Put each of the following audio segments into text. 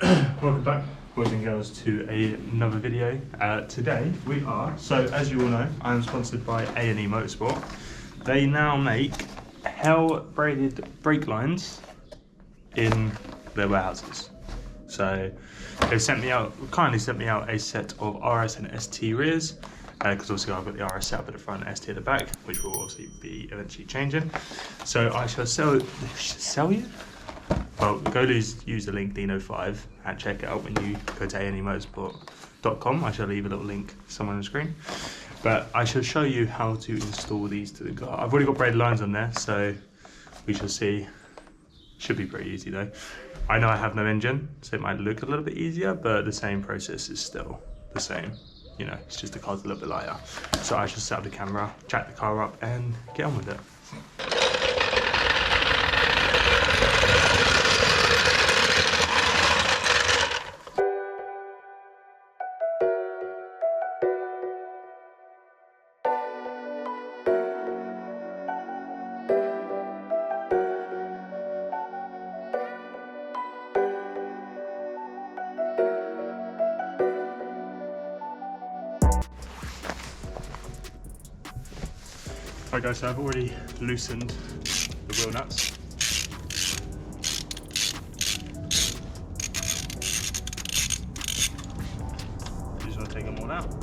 Welcome back, boys and girls, to another video. Today we are, so as you all know, I am sponsored by A&E Motorsport. They now make Hel Braided brake lines in their warehouses. So they've kindly sent me out a set of RS and ST rears, because obviously I've got the RS set up at the front and ST at the back, which will obviously be eventually changing. So I shall sell you? Well, go use the link 𝗬𝗏𝗏 and check it out when you go to 𝗦𝗏𝗏𝗏𝗏𝗏𝗏𝗏𝗏𝗏. I shall leave a little link somewhere on the screen. But I shall show you how to install these to the car. I've already got braided lines on there, so we shall see. Should be pretty easy though. I know I have no engine, so it might look a little bit easier, but the same process is still the same. You know, it's just the car's a little bit lighter. So I shall set up the camera, jack the car up, and get on with it. Right guys, so I've already loosened the wheel nuts. You just want to take them all out.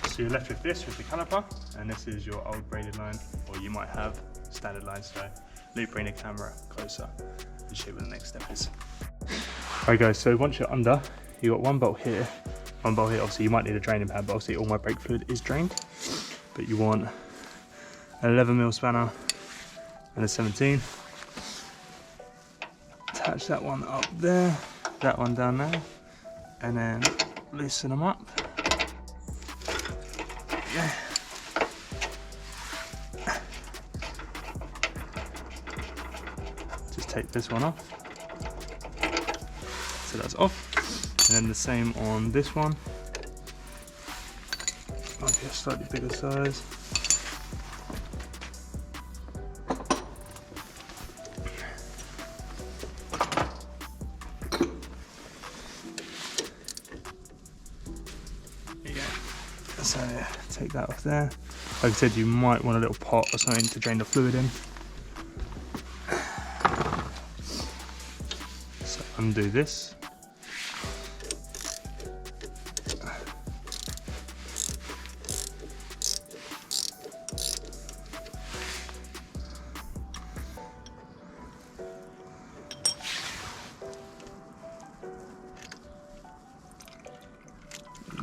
So you're left with this, with the caliper, and this is your old braided line, or you might have standard line, so let me bring the camera closer and show you what the next step is. Alright guys, so once you're under, you've got one bolt here, obviously you might need a draining pad, but obviously all my brake fluid is drained. But you want an 11mm spanner and a 17. Attach that one up there, that one down there, and then loosen them up. Yeah. Just take this one off. So that's off. And then the same on this one. Might be a slightly bigger size. So take that off there. Like I said, you might want a little pot or something to drain the fluid in. So undo this.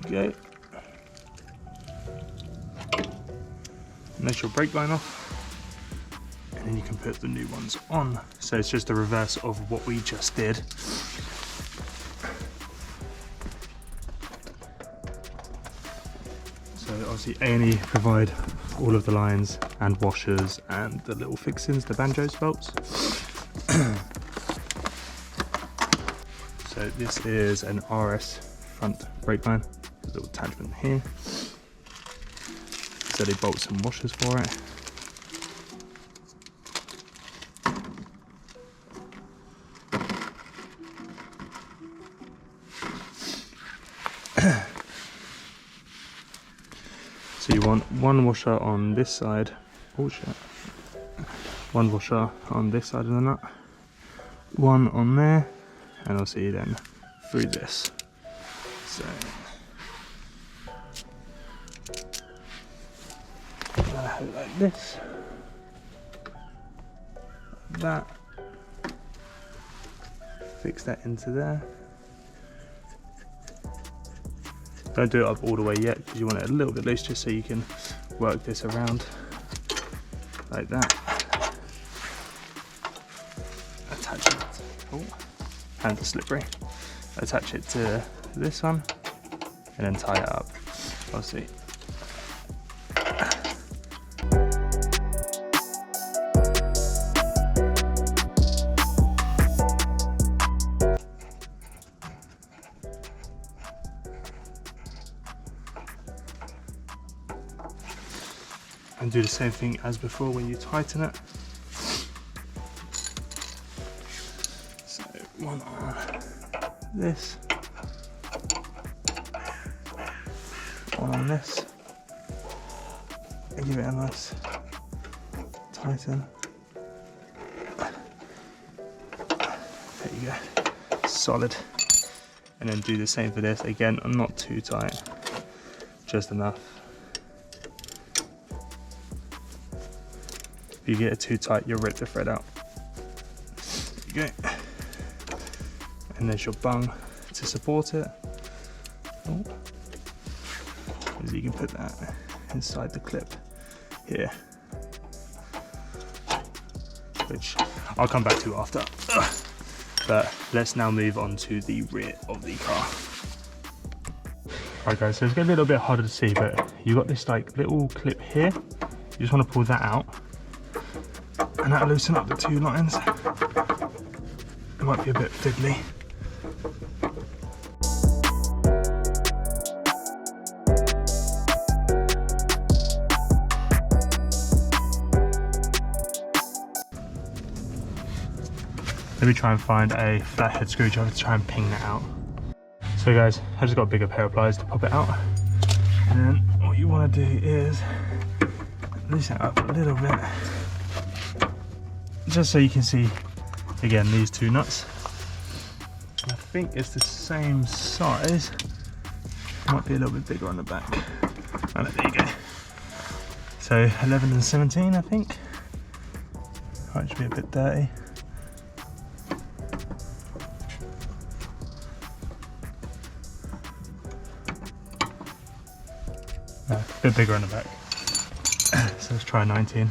There you go. That's your brake line off, and then you can put the new ones on. So it's just the reverse of what we just did. So obviously A&E provide all of the lines and washers and the little fixings, the banjos bolts. So this is an RS front brake line, a little attachment here. So they bolt some washers for it. So you want one washer on this side. Oh shit. One washer on this side of the nut. One on there. And I'll see you then through this. So I have it like this, like that, fix that into there. Don't do it up all the way yet because you want it a little bit loose, just so you can work this around like that. Attach it, and the slippery. Attach it to this one and then tie it up. I'll see. do the same thing as before when you tighten it. So one on this, one on this, and give it a nice tighten. There you go, solid. And then do the same for this. Again, not too tight, just enough. If you get it too tight, you'll rip the thread out. There you go. And there's your bung to support it. Oh. So you can put that inside the clip here, which I'll come back to after. But let's now move on to the rear of the car. Alright guys, so it's getting a little bit harder to see, but you've got this like little clip here. You just want to pull that out, and that'll loosen up the two lines. It might be a bit fiddly. Let me try and find a flathead screwdriver to try and ping that out. So guys, I just got a bigger pair of pliers to pop it out. And then what you want to do is loosen it up a little bit, just so you can see, again, these two nuts. I think it's the same size. Might be a little bit bigger on the back. Oh, there you go. So 11 and 17, I think. Might just be a bit dirty. No, a bit bigger on the back. So let's try 19.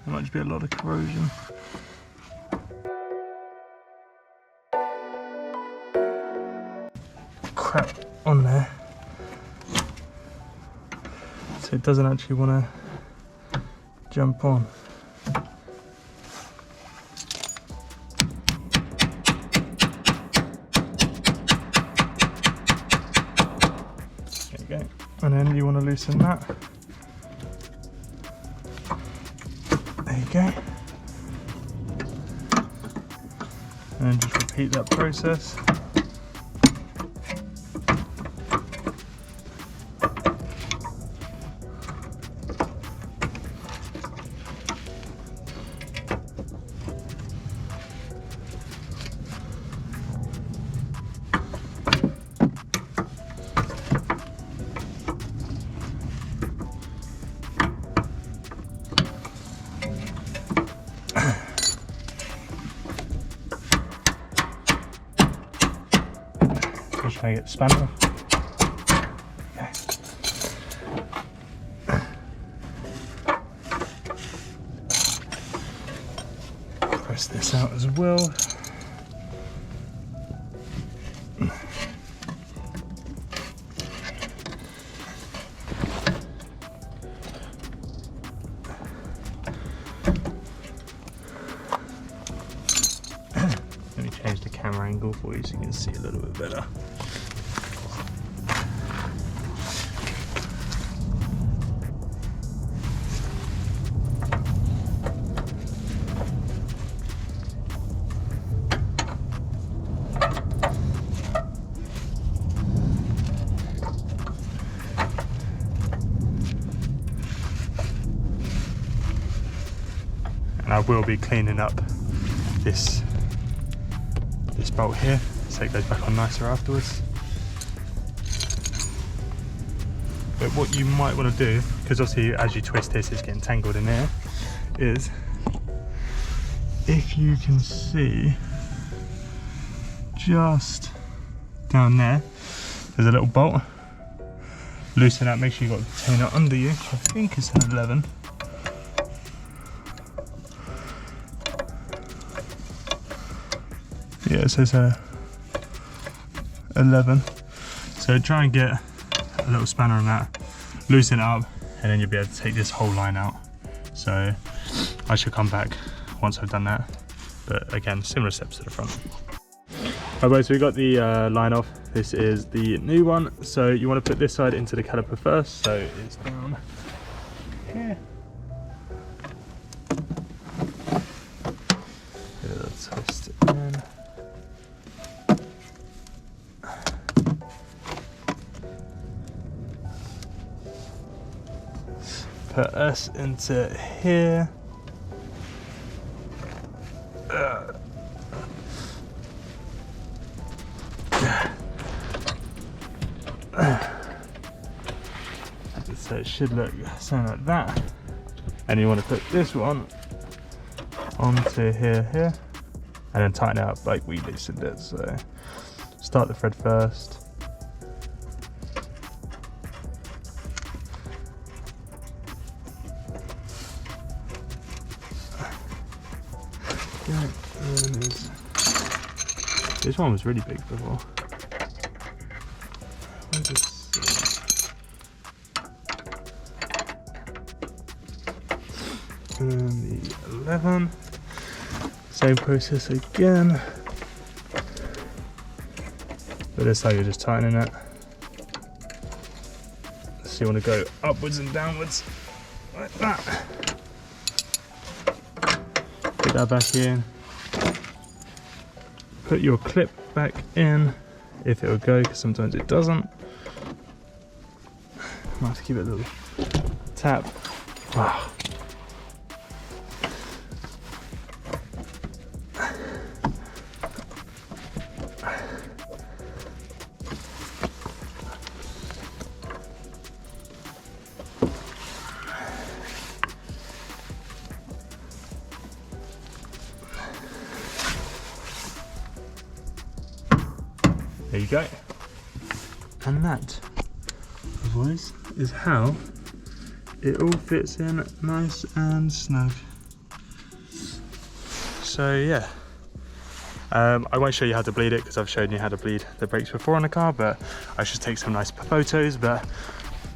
There might just be a lot of corrosion. Crap on there. So it doesn't actually want to jump on. There you go. And then you want to loosen that. There you go. And just repeat that process. Just try to get the spanner. Okay. Press this out as well. Let me change the camera angle for you so you can see a little bit better. And I will be cleaning up this bolt here, so it goes back on nicer afterwards. But what you might want to do, because obviously as you twist this it's getting tangled in there, is if you can see just down there, there's a little bolt. Loosen that, make sure you've got the container under you. I think it's an 11. Yeah, it says 11. So try and get a little spanner on that, loosen it up, and then you'll be able to take this whole line out. So I should come back once I've done that. But again, similar steps to the front. Alright, so we got the line off. This is the new one. So you want to put this side into the caliper first. So it's down here. Twist it in. Put us into here. So it should look something like that. And you want to put this one onto here, and then tighten it up like we loosened it. So start the thread first. Yeah, and this one was really big before. And then the 11, same process again, but this time you're just tightening it. So you want to go upwards and downwards like that. Put that back in. Put your clip back in if it will go, because sometimes it doesn't. Might have to keep it a little tap. Wow. There you go. And that, boys, is how it all fits in nice and snug. So yeah, I won't show you how to bleed it because I've shown you how to bleed the brakes before on the car, but I should take some nice photos. But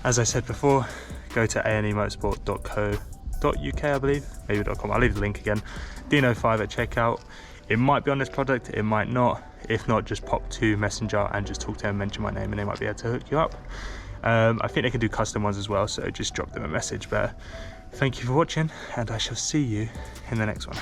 as I said before, go to 𝗦𝗃𝗃, I believe, maybe .com. I'll leave the link again. 𝗦𝗃𝗃 at checkout. It might be on this product, it might not. If not, just pop to Messenger and just talk to them, mention my name, and they might be able to hook you up. I think they can do custom ones as well, so just drop them a message. But thank you for watching, and I shall see you in the next one.